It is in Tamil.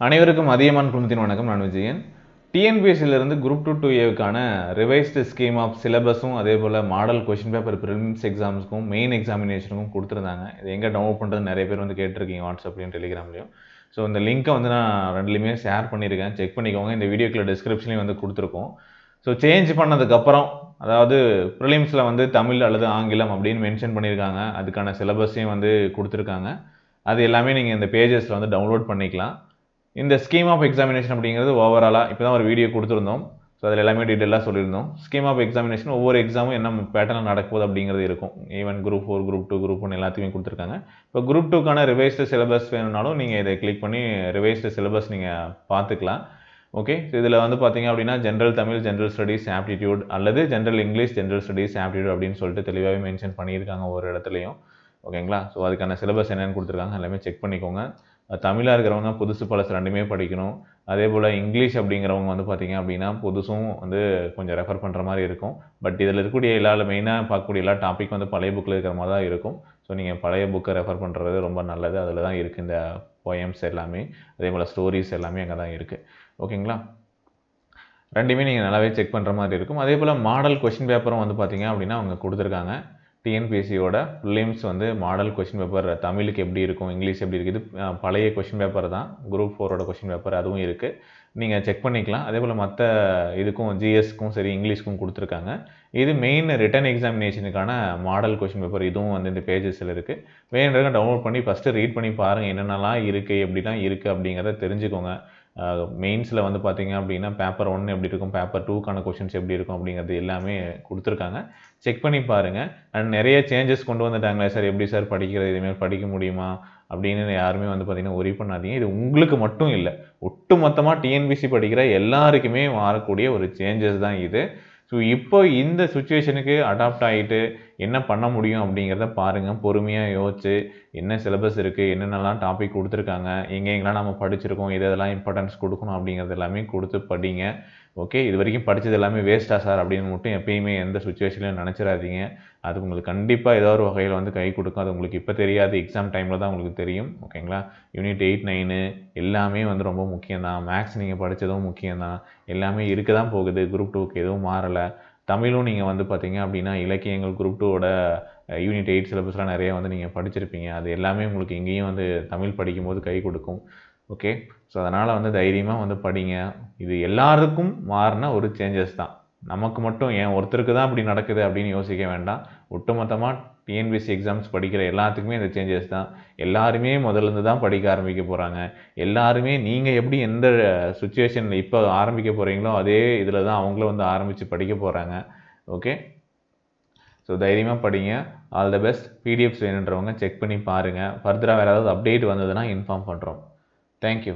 அனைவருக்கும் அதியமான் குழுமத்தின் வணக்கம். நான் விஜயன். டிஎன்பிஎஸ்சிலிருந்து குரூப் 2 2ஏவுக்கான ரிவைஸ்டு ஸ்கீம் ஆஃப் சிலபஸும் அதே போல் மாடல் கொஷின் பேப்பர் ப்ரிலிம்ஸ் எக்ஸாம்ஸ்க்கும் மெயின் எக்ஸாமினேஷனுக்கும் கொடுத்துருந்தாங்க. இது எங்கே டவுன்லோட் பண்ணுறது நிறைய பேர் வந்து கேட்டிருக்கீங்க வாட்ஸ்அப்லையும் டெலிகிராம்லையும். ஸோ இந்த லிங்க்கை வந்து நான் ரெண்டுலேயுமே ஷேர் பண்ணியிருக்கேன், செக் பண்ணிக்கோங்க. இந்த வீடியோக்குள்ள டிஸ்கிரிப்ஷன்லையும் வந்து கொடுத்துருக்கோம். ஸோ சேஞ்ச் பண்ணதுக்கப்புறம் அதாவது ப்ரிலிம்ஸில் வந்து தமிழ் அல்லது ஆங்கிலம் அப்படின்னு மென்ஷன் பண்ணியிருக்காங்க. அதுக்கான சிலபஸையும் வந்து கொடுத்துருக்காங்க. அது எல்லாமே நீங்கள் இந்த பேஜஸில் வந்து டவுன்லோட் பண்ணிக்கலாம். இந்த ஸ்கீம் ஆஃப் எக்ஸாமினேஷன் அப்படிங்கிறது ஓவராலாக இப்போ தான் ஒரு வீடியோ கொடுத்துருந்தோம். ஸோ அதில் எல்லாமே டீட்டெயிலாக சொல்லியிருந்தோம். ஸ்கீம் ஆஃப் எக்ஸாமினேஷன் ஒவ்வொரு எக்ஸாமும் என்ன பேட்டர்னில் நடக்குது அப்படிங்கிறது இருக்கும். ஈவன் குரூப் 4, குரூப் 2, குரூப் 1 எல்லாத்தையுமே கொடுத்துருக்காங்க. இப்போ குரூப் 2க்கான ரிவைஸ்டு சிலபஸ் வேணும்னாலும் நீங்கள் இதை கிளிக் பண்ணி ரிவைஸ்டு சிலபஸ் நீங்கள் பார்த்துக்கலாம். ஓகே, இதில் வந்து பார்த்தீங்க அப்படின்னா general Tamil, general studies, aptitude அல்லது general English, general studies, aptitude அப்படின்னு சொல்லிட்டு தெளிவாகவே மென்ஷன் பண்ணியிருக்காங்க ஒரு இடத்துலையும். ஓகேங்களா? ஸோ அதுக்கான சிலபஸ் என்னென்னு கொடுத்துருக்காங்க, எல்லாமே செக் பண்ணிக்கோங்க. தமிழாக இருக்கிறவங்க புதுசு பழசு ரெண்டுமே படிக்கணும். அதே போல் இங்கிலீஷ் அப்படிங்கிறவங்க வந்து பார்த்திங்க அப்படின்னா புதுசும் வந்து கொஞ்சம் ரெஃபர் பண்ணுற மாதிரி இருக்கும். பட் இதில் இருக்கக்கூடிய மெயினாக பார்க்கக்கூடிய எல்லா டாபிக் வந்து பழைய புக்கில் இருக்கிற மாதிரி தான் இருக்கும். ஸோ நீங்கள் பழைய புக்கை ரெஃபர் பண்ணுறது ரொம்ப நல்லது. அதில் தான் இருக்குது இந்த போயம்ஸ் எல்லாமே, அதே போல் ஸ்டோரிஸ் எல்லாமே அங்கே தான் இருக்குது. ஓகேங்களா? ரெண்டுமே நீங்கள் நல்லாவே செக் பண்ணுற மாதிரி இருக்கும். அதே போல் மாடல் கொஷின் பேப்பரும் வந்து பார்த்திங்க அப்படின்னா அவங்க கொடுத்துருக்காங்க. டிஎன்பிஎஸ்சியோட ப்ரிலிம்ஸ் வந்து மாடல் கொஷின் பேப்பர் தமிழுக்கு எப்படி இருக்கும், இங்கிலீஷ் எப்படி இருக்குது, பழைய கொஷின் பேப்பர் தான். குரூப் 4ஓட கொஷின் பேப்பர் அதுவும் இருக்குது, நீங்கள் செக் பண்ணிக்கலாம். அதே போல் மற்ற இதுக்கும் ஜிஎஸ்க்கும் சரி இங்கிலீஷ்க்கும் கொடுத்துருக்காங்க. இது மெயின் ரிட்டன் எக்ஸாமினேஷனுக்கான மாடல் கொஷின் பேப்பர். இதுவும் வந்து இந்த பேஜஸில் இருக்குது. வேணுன்றதை டவுன்லோட் பண்ணி ஃபஸ்ட்டு ரீட் பண்ணி பாருங்கள், என்னென்னலாம் இருக்குது எப்படிலாம் இருக்குது அப்படிங்கிறத தெரிஞ்சுக்கோங்க. மெயின்ஸில் வந்து பார்த்திங்க அப்படின்னா பேப்பர் 1 எப்படி இருக்கும், பேப்பர் 2க்கான கொஷின்ஸ் எப்படி இருக்கும் அப்படிங்கிறது எல்லாமே கொடுத்துருக்காங்க. செக் பண்ணி பாருங்கள். அண்ட் நிறைய சேஞ்சஸ் கொண்டு வந்துட்டாங்களே சார், எப்படி சார் படிக்கிறது, இதுமாரி படிக்க முடியுமா அப்படின்னு யாருமே வந்து பார்த்திங்கன்னா ஒரி பண்ணாதீங்க. இது உங்களுக்கு மட்டும் இல்லை, ஒட்டு மொத்தமாக டிஎன்பிஎஸ்சி படிக்கிற எல்லாருக்குமே மாறக்கூடிய ஒரு சேஞ்சஸ் தான் இது. ஸோ இப்போ இந்த சுச்சுவேஷனுக்கு அடாப்ட் ஆகிட்டு என்ன பண்ண முடியும் அப்படிங்கிறத பாருங்கள். பொறுமையாக யோசிச்சு என்ன சிலபஸ் இருக்குது, என்னென்னலாம் டாபிக் கொடுத்துருக்காங்க, எங்கெங்கெல்லாம் நம்ம படிச்சிருக்கோம், இதெல்லாம் இம்பார்ட்டன்ஸ் கொடுக்கணும் அப்படிங்கிறது எல்லாமே கொடுத்து படிங்க. ஓகே, இது வரைக்கும் படித்தது எல்லாமே வேஸ்ட்டா சார் அப்படின்னு மட்டும் எப்பயுமே எந்த சுச்சுவேஷன்லையும் நினச்சிடாதீங்க. அது உங்களுக்கு கண்டிப்பாக ஏதோ ஒரு வகையில் வந்து கை கொடுக்கும். அது உங்களுக்கு இப்போ தெரியாது, எக்ஸாம் டைமில் தான் உங்களுக்கு தெரியும். ஓகேங்களா? யூனிட் 8, 9 எல்லாமே வந்து ரொம்ப முக்கியம்தான். மேக்ஸ் நீங்கள் படித்ததும் முக்கியம்தான். எல்லாமே இருக்க தான் போகுது. குரூப் 2க்கு எதுவும் மாறலை. தமிழும் நீங்கள் வந்து பார்த்தீங்க அப்படின்னா இலக்கியங்கள் குரூப் 2ஓட யூனிட் 8 சிலபஸ்லாம் நிறைய வந்து நீங்கள் படிச்சிருப்பீங்க. அது எல்லாமே உங்களுக்கு எங்கேயும் வந்து தமிழ் படிக்கும்போது கை கொடுக்கும். ஓகே, ஸோ அதனால் வந்து தைரியமாக வந்து படிங்க. இது எல்லாருக்கும் மாறின ஒரு சேஞ்சஸ் தான். நமக்கு மட்டும் ஏன் ஒருத்தருக்கு தான் அப்படி நடக்குது அப்படின்னு யோசிக்க வேண்டாம். ஒட்டுமொத்தமாக டிஎன்பிஎஸ்சி எக்ஸாம்ஸ் படிக்கிற எல்லாத்துக்குமே இந்த சேஞ்சஸ் தான். எல்லாருமே முதல்லேருந்து தான் படிக்க ஆரம்பிக்க போகிறாங்க. எல்லாருமே நீங்கள் எப்படி எந்த சுச்சுவேஷனில் இப்போ ஆரம்பிக்க போகிறீங்களோ அதே இதில் தான் அவங்களும் வந்து ஆரம்பித்து படிக்க போகிறாங்க. ஓகே, ஸோ தைரியமாக படிங்க. All the best. பிடிஎஃப்ஸ் வேணுன்றவங்க செக் பண்ணி பாருங்கள். ஃபர்தராக வேறு ஏதாவது அப்டேட் வந்ததுன்னா இன்ஃபார்ம் பண்ணுறோம். தேங்க்யூ.